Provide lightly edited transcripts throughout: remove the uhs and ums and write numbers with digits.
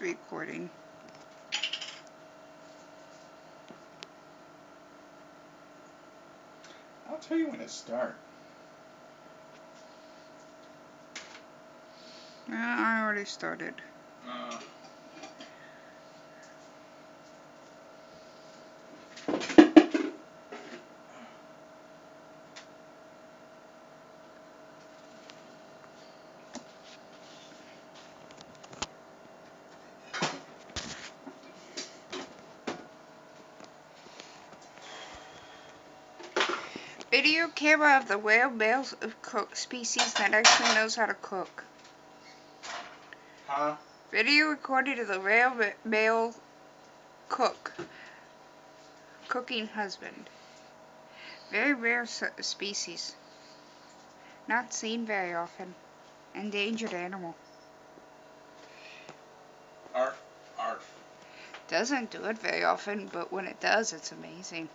recording. I'll tell you when to start. I already started. Video camera of the whale male species that actually knows how to cook. Huh? Video recorded of the whale male cooking husband. Very rare species. Not seen very often. Endangered animal. Arf, arf. Doesn't do it very often, but when it does, it's amazing.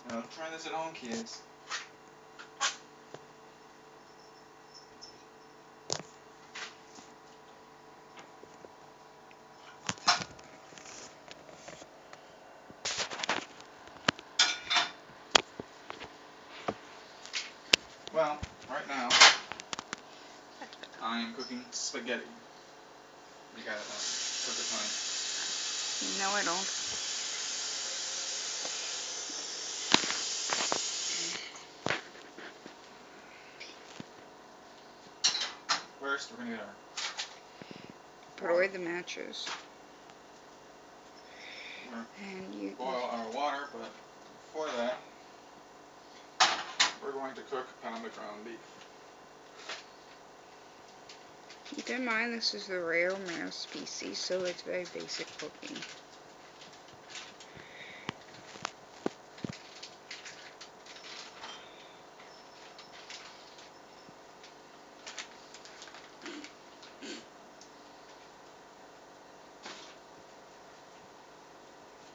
Now, try this at home, kids. Well, right now, I am cooking spaghetti. You gotta cook it, honey. No, I don't. First, we're gonna get our Put away the matches. We're gonna boil our water, but before that, we're going to cook a pound of ground beef. Keep in mind this is the rare male species, so it's very basic cooking.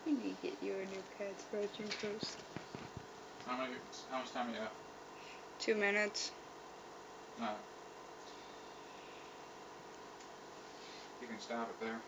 I need to get you a new pad scratching post. How much time do you have? 2 minutes. No. You can stop it there.